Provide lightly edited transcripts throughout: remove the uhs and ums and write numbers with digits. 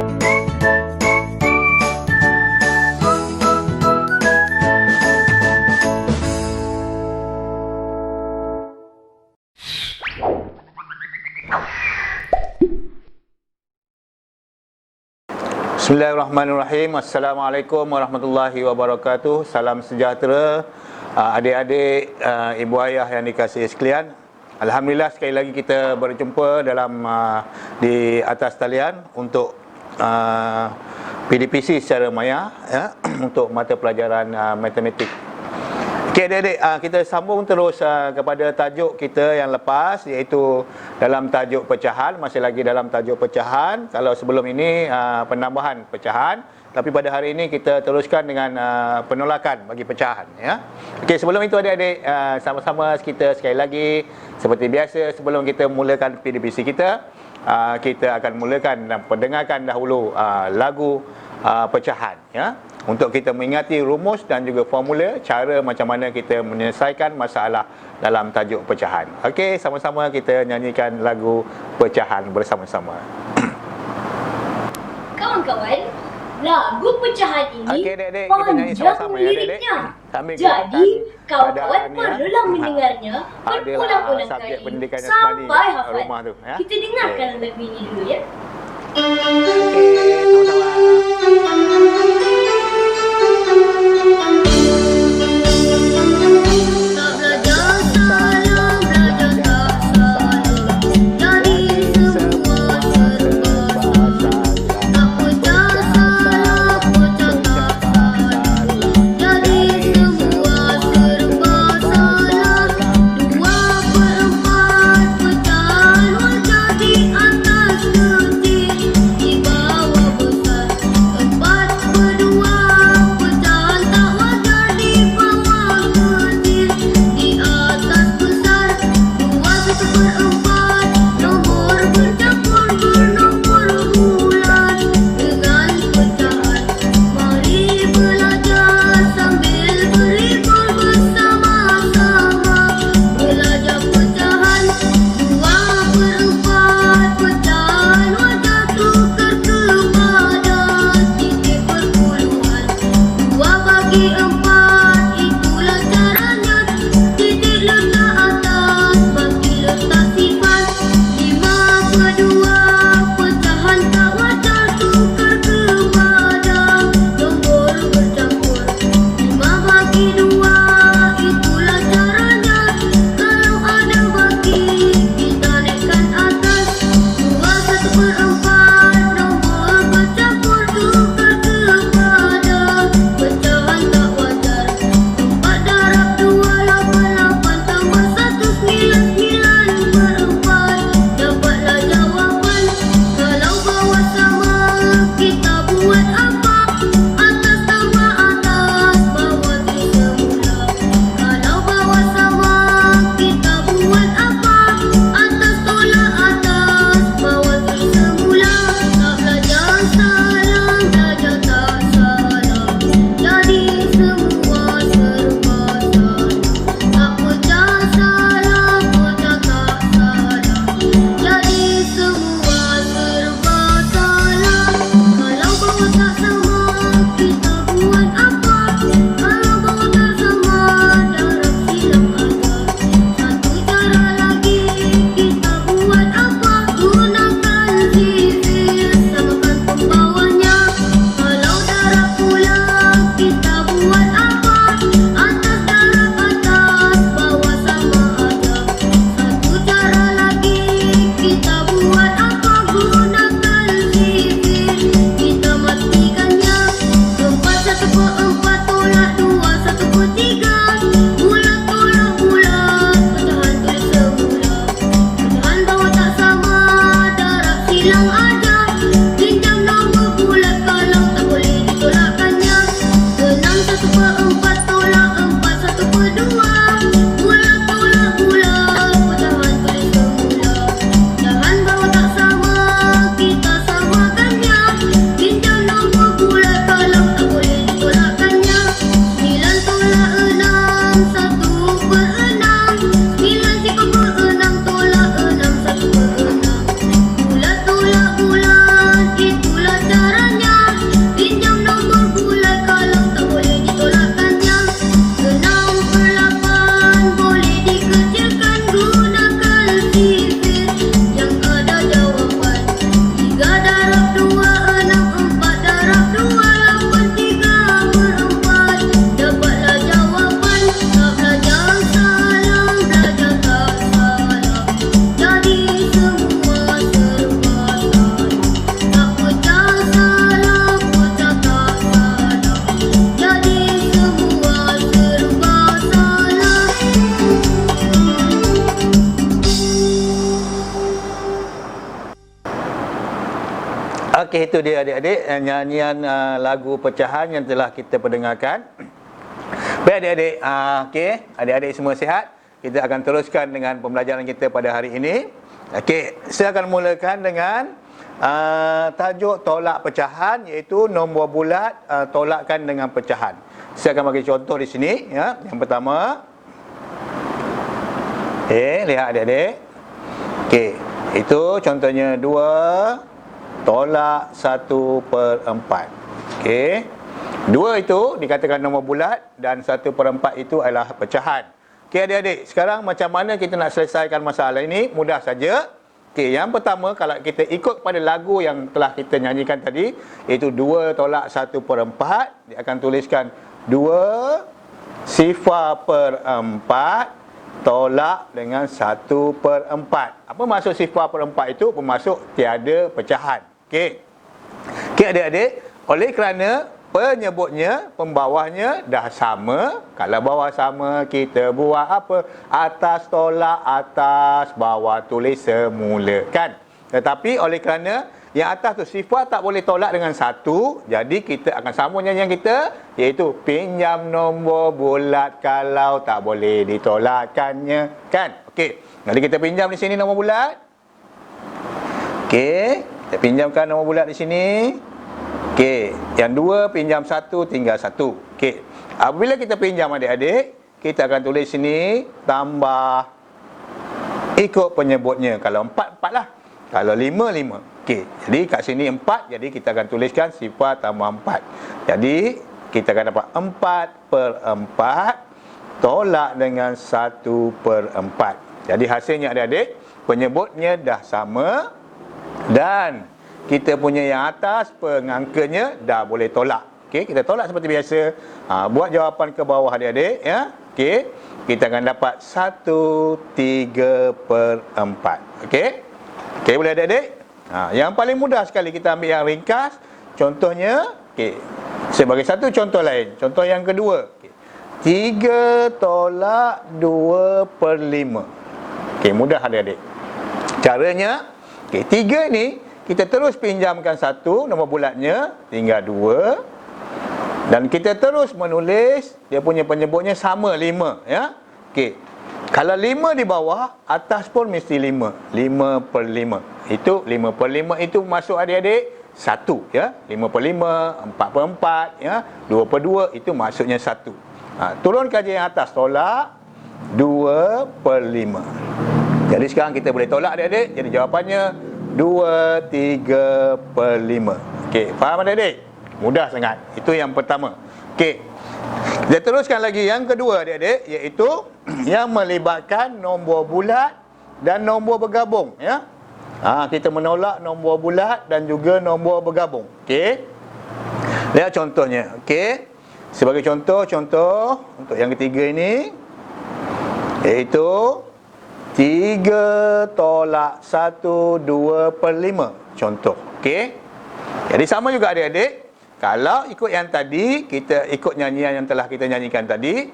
Bismillahirrahmanirrahim. Assalamualaikum warahmatullahi wabarakatuh. Salam sejahtera adik-adik, ibu ayah yang dikasihi sekalian. Alhamdulillah sekali lagi kita berjumpa dalam di atas talian untuk PDPC secara maya ya, untuk mata pelajaran matematik. Okey adik-adik, kita sambung terus kepada tajuk kita yang lepas, iaitu dalam tajuk pecahan. Masih lagi dalam tajuk pecahan. Kalau sebelum ini penambahan pecahan, tapi pada hari ini kita teruskan dengan penolakan bagi pecahan ya. Okey, sebelum itu adik-adik, sama-sama kita sekali lagi seperti biasa, sebelum kita mulakan PDPC kita, kita akan mulakan dan pendengarkan dahulu lagu pecahan ya, untuk kita mengingati rumus dan juga formula cara macam mana kita menyelesaikan masalah dalam tajuk pecahan. Okey, sama-sama kita nyanyikan lagu pecahan bersama-sama. Kawan-kawan, lagu pecahan ini okey, adik-adik, kita nyanyi sama-sama ya adik-adik. Jadi, kawan-kawan perlulah mendengarnya berulang-ulang kali sampai hafal. Rumah tu, ya? Kita dengarkan lagu ini dulu ya. Okey, sama-sama. Di atas Okey, itu dia adik-adik nyanyian lagu pecahan yang telah kita pendengarkan. Baik adik-adik, okey, adik-adik semua sihat. Kita akan teruskan dengan pembelajaran kita pada hari ini. Okey, saya akan mulakan dengan tajuk tolak pecahan, iaitu nombor bulat tolakkan dengan pecahan. Saya akan bagi contoh di sini ya. Yang pertama, lihat adik-adik. Okey, itu contohnya 2 tolak 1/4. Okey. 2 itu dikatakan nombor bulat dan 1/4 itu adalah pecahan. Okey adik-adik, sekarang macam mana kita nak selesaikan masalah ini? Mudah saja. Okey, yang pertama kalau kita ikut pada lagu yang telah kita nyanyikan tadi, iaitu 2 tolak 1/4, dia akan tuliskan 2 0/4 tolak dengan 1/4. Apa maksud 0/4 itu? Bermaksud tiada pecahan. Okey. Okey adik-adik, oleh kerana penyebutnya, pembawahnya dah sama. Kalau bawah sama, kita buat apa? Atas tolak atas, bawah tulis semula, kan? Tetapi oleh kerana yang atas tu sifar tak boleh tolak dengan 1, jadi kita akan sambung nyanyian kita, iaitu pinjam nombor bulat kalau tak boleh ditolakkannya, kan? Okey. Jadi kita pinjam di sini nombor bulat. Okey, kita pinjamkan nombor bulat di sini. Okey, yang 2 pinjam 1, tinggal 1. Okey. Apabila kita pinjam adik-adik, kita akan tulis sini tambah ikut penyebutnya. Kalau 4, 4 lah. Kalau 5, 5. Okey, jadi kat sini 4, jadi kita akan tuliskan sifar tambah 4. Jadi kita akan dapat 4/4 tolak dengan 1/4. Jadi hasilnya adik-adik, penyebutnya dah sama dan kita punya yang atas pengangkanya dah boleh tolak. Okey, kita tolak seperti biasa. Buat jawapan ke bawah adik-adik ya. Okey, kita akan dapat 1/3/4. Okey. Okey, boleh adik-adik? Yang paling mudah sekali kita ambil yang ringkas. Contohnya, okey. Sebagai satu contoh lain. Contoh yang kedua. Okay. 3 tolak 2/5. Okey, mudah adik-adik. Caranya, okey, 3 ni kita terus pinjamkan 1 nombor bulatnya, tinggal 2. Dan kita terus menulis, dia punya penyebutnya sama 5 ya. Okey. Kalau 5 di bawah, atas pun mesti 5. 5/5. Itu 5/5 itu masuk adik-adik 1 ya. 5/5, 4/4 ya. 2/2 itu maksudnya 1. Turunkan je yang atas, tolak 2/5. Jadi sekarang kita boleh tolak adik-adik. Jadi jawapannya 2/3/5. Okey, faham adik-adik? Mudah sangat. Itu yang pertama. Okey. Kita teruskan lagi yang kedua adik-adik, iaitu yang melibatkan nombor bulat dan nombor bergabung ya. Kita menolak nombor bulat dan juga nombor bergabung. Okey. Lihat contohnya. Okey. Sebagai contoh untuk yang ketiga ini, iaitu 3 tolak 1 2/5. Contoh. Okey. Jadi sama juga adik-adik. Kalau ikut yang tadi, kita ikut nyanyian yang telah kita nyanyikan tadi,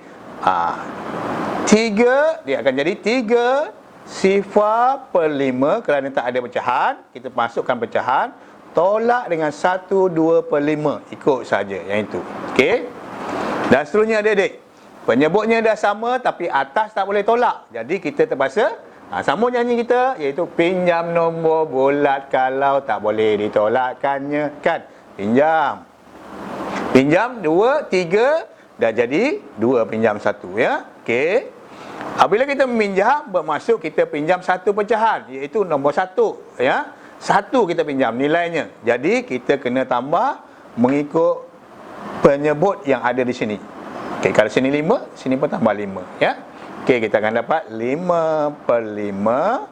3 dia akan jadi 3 0/5 kerana tak ada pecahan. Kita masukkan pecahan, tolak dengan 1 2/5. Ikut saja yang itu. Okey. Dan seterusnya adik-adik. Penyebutnya dah sama tapi atas tak boleh tolak. Jadi kita terpaksa sambung nyanyi kita, iaitu pinjam nombor bulat kalau tak boleh ditolakkannya, kan? Pinjam 2, 3, dah jadi 2 pinjam 1 ya. Okey. Apabila kita meminjam, bermaksud kita pinjam 1 pecahan, iaitu nombor 1 ya. 1 kita pinjam nilainya. Jadi kita kena tambah mengikut penyebut yang ada di sini. Okey, kalau sini 5, sini pun tambah 5 ya. Okey, kita akan dapat 5/5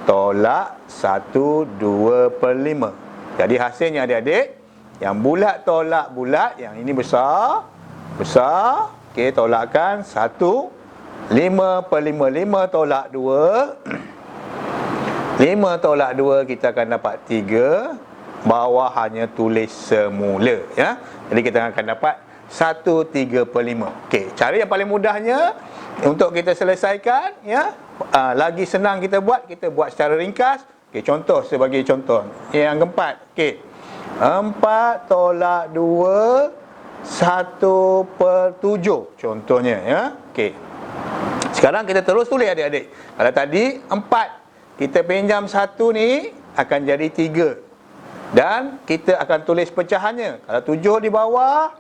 tolak 1 2/5. Jadi hasilnya adik-adik, yang bulat tolak bulat, yang ini besar. Okey, tolakkan 1. 5/5, 5 tolak 2. 5 tolak 2 kita akan dapat 3. Bawah hanya tulis semula ya. Jadi kita akan dapat 1/3/5. Okey, cara yang paling mudahnya untuk kita selesaikan ya, lagi senang kita buat secara ringkas. Okey, contoh sebagai contoh. Yang keempat. Okey. 4 tolak 2 1/7 contohnya, ya. Okey. Sekarang kita terus tulis adik-adik. Kalau tadi 4, kita pinjam 1 ni akan jadi 3. Dan kita akan tulis pecahannya. Kalau 7 di bawah,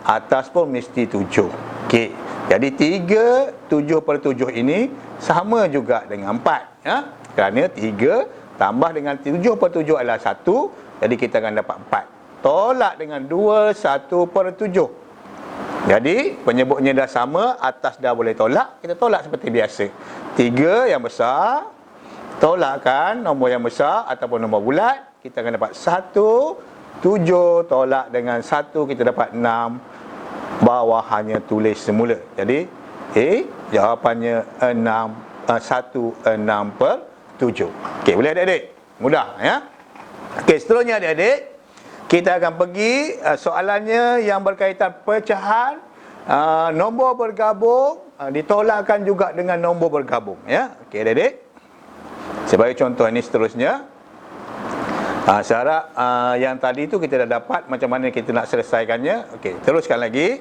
atas pun mesti 7. Okey. Jadi 3 7/7 ini sama juga dengan 4, ya. Kerana 3 tambah dengan 7/7 adalah 1, jadi kita akan dapat 4. Tolak dengan 2 1/7. Jadi penyebutnya dah sama, atas dah boleh tolak, kita tolak seperti biasa. 3 yang besar tolakkan nombor yang besar ataupun nombor bulat, kita akan dapat 1. 7 tolak dengan 1, kita dapat 6. Bawah hanya tulis semula. Jadi jawapannya 1/6/7. Okey, boleh adik-adik? Mudah, ya. Okey, seterusnya adik-adik, kita akan pergi soalannya yang berkaitan pecahan, nombor bergabung, ditolakkan juga dengan nombor bergabung, ya. Okey adik-adik. Sebagai contoh ini seterusnya. Saya harap yang tadi tu kita dah dapat macam mana kita nak selesaikannya. Okey, teruskan lagi.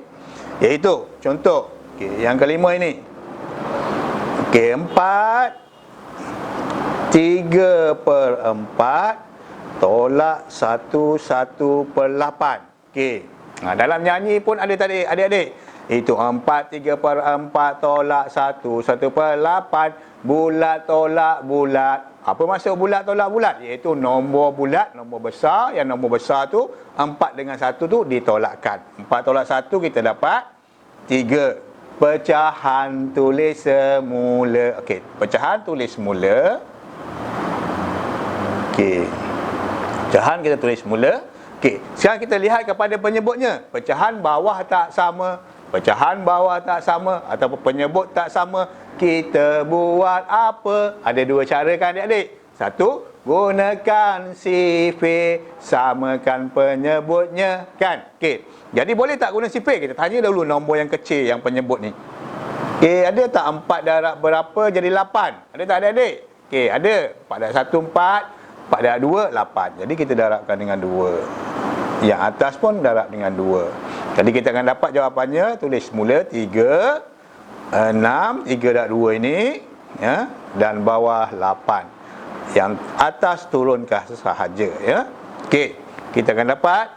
Iaitu contoh. Okey, yang kelima ini. Okey, 4 3/4 tolak 1/8. Okey. Dalam nyanyi pun ada tadi adik-adik. Itu 4 3/4 tolak 1/8. Bulat tolak bulat. Apa maksud bulat tolak bulat? Iaitu nombor bulat, nombor besar. Yang nombor besar tu 4 dengan 1 tu ditolakkan. 4 tolak 1 kita dapat 3. Pecahan tulis semula. Okey, pecahan tulis semula. Okey. Pecahan kita tulis semula. Okey, sekarang kita lihat kepada penyebutnya. Pecahan bawah tak sama, pecahan bawah tak sama, ataupun penyebut tak sama. Kita buat apa? Ada dua cara kan adik-adik? Satu, gunakan sifir, samakan penyebutnya, kan? Okey. Jadi boleh tak guna sifir? Kita tanya dulu nombor yang kecil yang penyebut ni. Okey, ada tak 4 darab berapa jadi 8? Ada tak adik-adik? Okey, ada. 4 darab 1 4, 4 darab 2 8. Jadi kita darabkan dengan 2. Yang atas pun darab dengan 2. Jadi kita akan dapat jawapannya, tulis semula 3 6, 3 darab 2 ini, ya, dan bawah 8. Yang atas turunkan sahaja, ya. Okey, kita akan dapat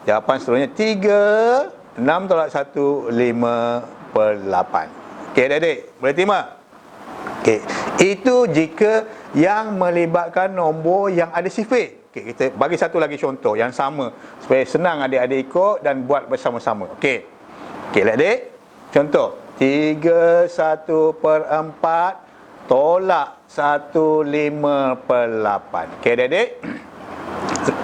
jawapan seterusnya 3 6 tolak 1 5/8. Okey adik-adik, boleh terima? Okey, itu jika yang melibatkan nombor yang ada sifir. Okey, kita bagi satu lagi contoh yang sama supaya senang adik-adik ikut dan buat bersama-sama. Okey. Okey adik-adik, contoh 3 1/4 tolak 1 5/8. Okey adik-adik,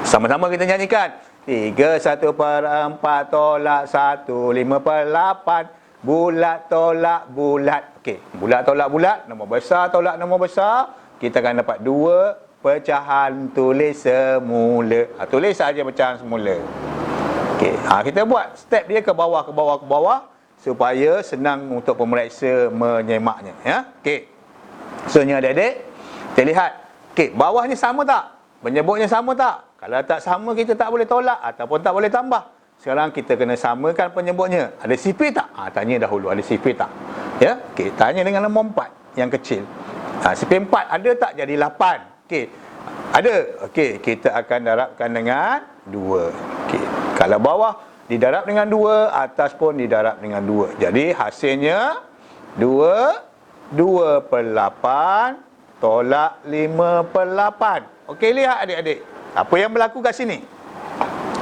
sama-sama kita nyanyikan. 3 1/4 tolak 1 5/8. Bulat tolak bulat. Okey, bulat tolak bulat, nombor besar tolak nombor besar. Kita akan dapat 2. Pecahan tulis semula. Tulis saja pecahan semula. Okey, kita buat step dia ke bawah ke bawah ke bawah supaya senang untuk pemeriksa menyemaknya, ya. Okey. Soalnya adik-adik, kita lihat. Okey, bawahnya sama tak? Penyebutnya sama tak? Kalau tak sama, kita tak boleh tolak ataupun tak boleh tambah. Sekarang kita kena samakan penyebutnya. Ada sifir tak? Tanya dahulu, ada sifir tak? Ya. Okey, tanya dengan nombor 4 yang kecil. Sifir 4 ada tak jadi 8? Okey. Ada. Okey, kita akan darabkan dengan 2. Okey. Kalau bawah didarab dengan 2, atas pun didarab dengan 2. Jadi hasilnya 2/8 tolak 5/8. Okey, lihat adik-adik. Apa yang berlaku kat sini?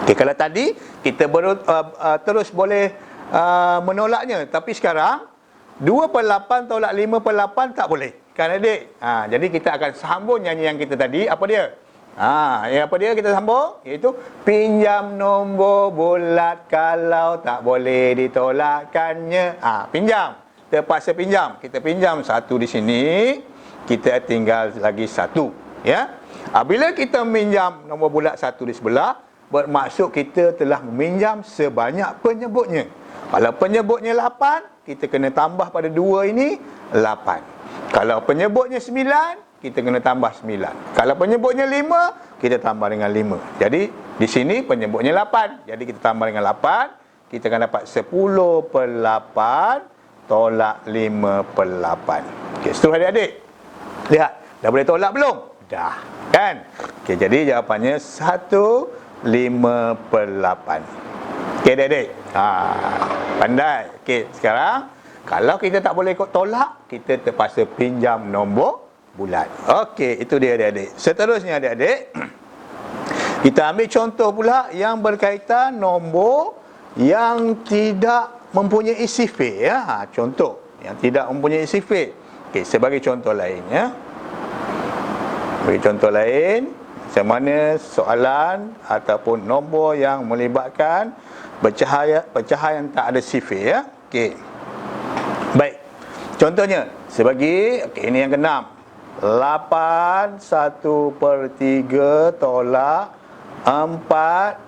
Okey, kalau tadi kita terus boleh menolaknya, tapi sekarang 2/8 tolak 5/8 tak boleh. Kan adik? Jadi kita akan sambung nyanyi yang kita tadi. Apa dia? Apa dia kita sambung? Iaitu pinjam nombor bulat kalau tak boleh ditolakkannya. Pinjam. Terpaksa pinjam. Kita pinjam 1 di sini, kita tinggal lagi 1, ya. Bila kita minjam nombor bulat 1 di sebelah, bermaksud kita telah meminjam sebanyak penyebutnya. Kalau penyebutnya 8, kita kena tambah pada 2 ini 8. Kalau penyebutnya 9, kita kena tambah 9. Kalau penyebutnya 5, kita tambah dengan 5. Jadi Di sini penyebutnya 8. Jadi kita tambah dengan 8, kita akan dapat 10/8 tolak 5/8. Okey, seterusnya adik-adik. Lihat, dah boleh tolak belum? Dah, kan? Okey, jadi jawapannya 1/5/8. Okey, adik-adik. Pandai. Okey, sekarang kalau kita tak boleh tolak, kita terpaksa pinjam nombor bulat. Okey, itu dia adik-adik. Seterusnya adik-adik, kita ambil contoh pula yang berkaitan nombor yang tidak mempunyai sifir, ya. Contoh yang tidak mempunyai sifir. Okey, sebagai contoh lain, ya. Bagi contoh lain, macam mana soalan ataupun nombor yang melibatkan pecahan tak ada sifir, ya. Okey. Baik. Contohnya, ini yang ke-6. 8 1/3 tolak 4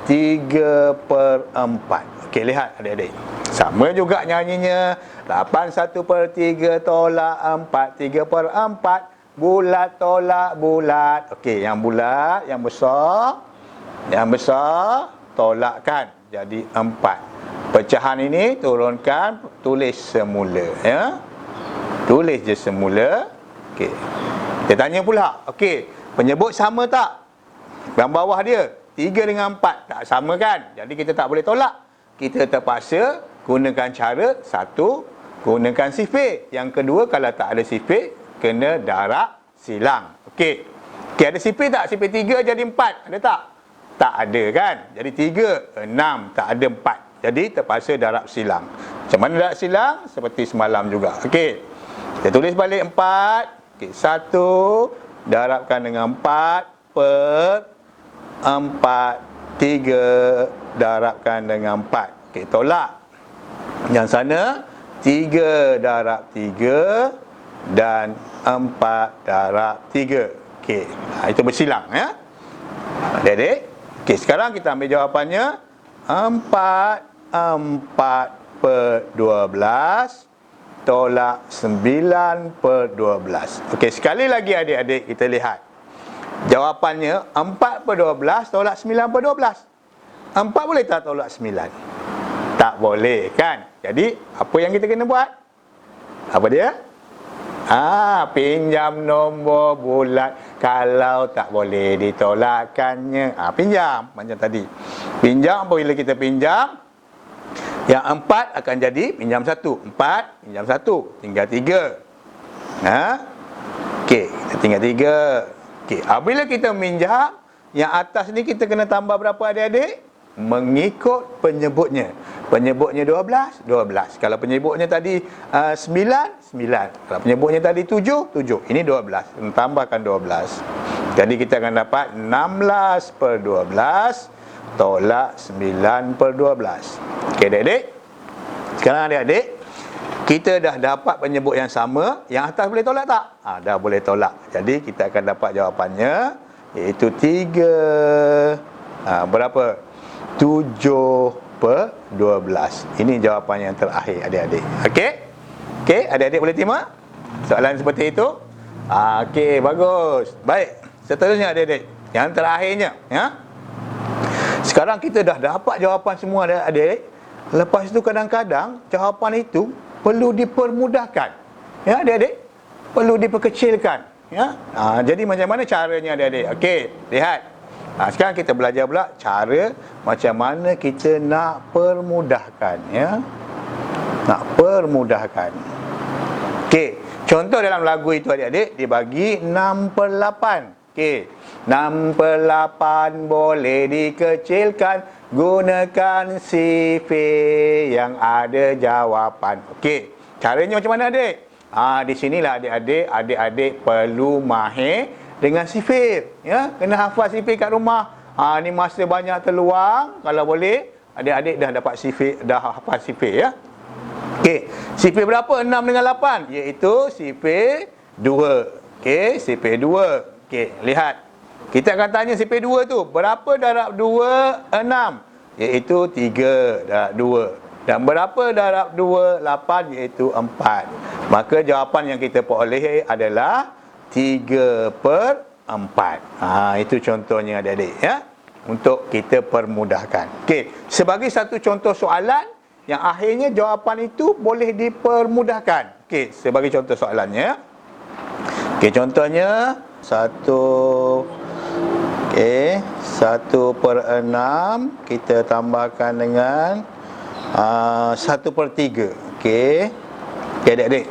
3/4. Okey, lihat adik-adik. Sama juga nyanyinya. 8 1/3 tolak 4 3/4. Bulat tolak bulat. Okey, yang bulat, yang besar tolakkan jadi 4. Pecahan ini turunkan, tulis semula, ya. Tulis je semula. Okey. Dia tanya pula, okey, penyebut sama tak? Yang bawah dia 3 dengan 4 tak sama kan? Jadi kita tak boleh tolak. Kita terpaksa gunakan cara satu, gunakan sifir. Yang kedua, kalau tak ada sifir, kena darab silang. Okey. Okey, ada sifir tak? Sifir 3 jadi 4. Ada tak? Tak ada kan? Jadi 3, 6, tak ada 4. Jadi terpaksa darab silang. Macam mana darab silang? Seperti semalam juga. Okey. Kita tulis balik 4. Okey, 1 darabkan dengan 4 per 4. 3 darabkan dengan 4. Okey, tolak. Yang sana 3 darab 3 dan 4 darab 3. Okey, itu bersilang, ya. Adik-adik. Okey, sekarang kita ambil jawapannya. 4/12 tolak 9/12. Okey, sekali lagi adik-adik kita lihat. Jawapannya 4/12 tolak 9/12. 4 boleh tak tolak 9? Tak boleh kan? Jadi apa yang kita kena buat? Apa dia? Pinjam nombor bulat. Kalau tak boleh ditolakkannya, pinjam macam tadi. Pinjam, apabila kita pinjam, yang 4 akan jadi pinjam 1. 4 pinjam 1, tinggal 3. Okey, tinggal 3. Okey, apabila kita minjam, yang atas ni kita kena tambah berapa adik-adik? Mengikut penyebutnya. Penyebutnya 12, 12. Kalau penyebutnya tadi 9, 9. Kalau penyebutnya tadi 7, 7. Ini 12. Tambahkan 12. Jadi kita akan dapat 16/12 tolak 9/12. Okey adik-adik. Sekarang adik-adik, kita dah dapat penyebut yang sama. Yang atas boleh tolak tak? Dah boleh tolak. Jadi kita akan dapat jawapannya, iaitu 3. Berapa? 7/12. Ini jawapan yang terakhir adik-adik. Okey? Okey, adik-adik boleh terima soalan seperti itu? Okey, bagus. Baik, seterusnya adik-adik. Yang terakhirnya, ya. Sekarang kita dah dapat jawapan semua adik-adik. Lepas itu kadang-kadang jawapan itu perlu dipermudahkan. Ya, adik-adik. Perlu diperkecilkan, ya. Jadi macam mana caranya adik-adik? Okey, lihat. Sekarang kita belajar pula cara macam mana kita nak permudahkan, ya. Nak permudahkan. Okey, contoh dalam lagu itu adik-adik dibagi 6/8. Okey, 6/8 boleh dikecilkan, gunakan sifir yang ada jawapan. Okey, caranya macam mana adik? Di sinilah adik-adik perlu mahir dengan sifir, ya. Kena hafal sifir kat rumah. Ni masa banyak terluang, kalau boleh adik-adik dah dapat sifir, dah hafal sifir, ya. Okey, sifir berapa 6 dengan 8? Iaitu sifir 2. Okey, sifir 2. Okey, lihat. Kita akan tanya sifir 2 tu, berapa darab 2 6? Iaitu 3 darab 2. Dan berapa darab 2 8? Iaitu 4. Maka jawapan yang kita peroleh adalah 3/4. Itu contohnya adik-adik, ya. untuk kita permudahkan. Okey, sebagai satu contoh soalan yang akhirnya jawapan itu boleh dipermudahkan. Okey, sebagai contoh soalannya. Okey, contohnya 1/6 kita tambahkan dengan 1/3. Okey. Okey adik-adik,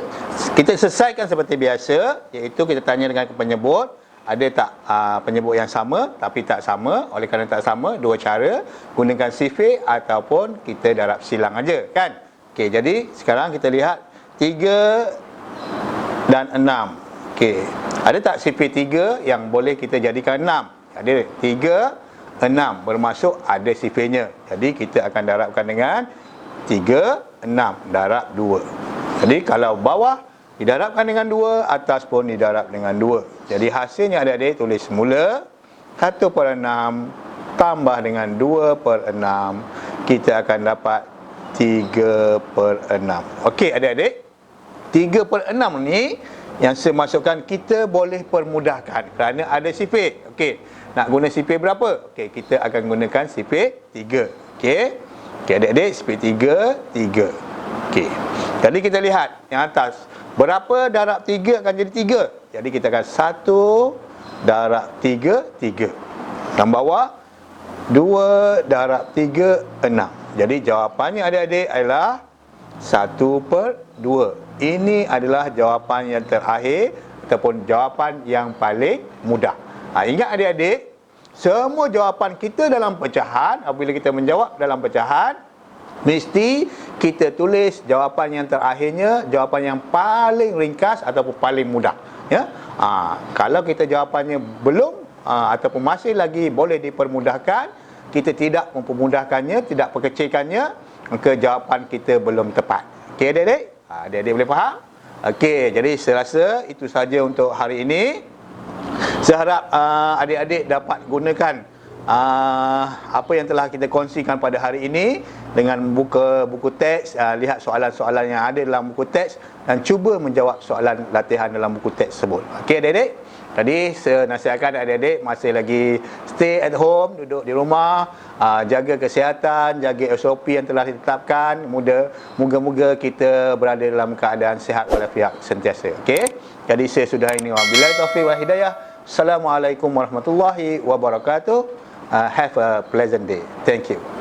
kita selesaikan seperti biasa, iaitu kita tanya dengan penyebut, ada tak penyebut yang sama tapi tak sama. Oleh kerana tak sama, dua cara, gunakan sifir ataupun kita darab silang aja, kan? Okey, jadi sekarang kita lihat 3 dan 6. Okey, ada tak sifir 3 yang boleh kita jadikan 6? Ada. 3, 6 bermaksud ada sifirnya. Jadi kita akan darabkan dengan 3, 6 darab 2. Jadi kalau bawah didarabkan dengan 2, atas pun didarab dengan 2. Jadi hasilnya adik-adik tulis semula 1/6 tambah dengan 2/6, kita akan dapat 3/6. Okey adik-adik, 3/6 ni yang saya masukkan kita boleh permudahkan kerana ada sifir. Okey, nak guna sifir berapa? Okey, kita akan gunakan sifir 3. Okey. Okey adik-adik, sifir 3, 3. Okey. Jadi kita lihat yang atas, berapa darab 3 akan jadi 3? Jadi kita akan 1 darab 3, 3. Dan bawah 2 darab 3, 6. Jadi jawapannya adik-adik adalah 1/2. Ini adalah jawapan yang terakhir ataupun jawapan yang paling mudah. Ingat adik-adik, semua jawapan kita dalam pecahan, apabila kita menjawab dalam pecahan, mesti kita tulis jawapan yang terakhirnya, jawapan yang paling ringkas ataupun paling mudah, ya. Kalau kita jawapannya belum ataupun masih lagi boleh dipermudahkan, kita tidak mempermudahkannya, tidak perkecilkannya, maka jawapan kita belum tepat. Okey adik-adik? Adik-adik boleh faham? Okey, jadi saya rasa itu saja untuk hari ini. Saya harap adik-adik dapat gunakan apa yang telah kita kongsikan pada hari ini dengan buka buku teks, lihat soalan-soalan yang ada dalam buku teks dan cuba menjawab soalan latihan dalam buku teks tersebut. Okey adik-adik? Tadi saya nasihatkan adik-adik masih lagi stay at home, duduk di rumah, jaga kesihatan, jaga SOP yang telah ditetapkan. Moga-moga kita berada dalam keadaan sihat walafiat sentiasa. Okey? Jadi saya sudah ini, wabillahi taufiq wal hidayah. Assalamualaikum warahmatullahi wabarakatuh. Have a pleasant day. Thank you.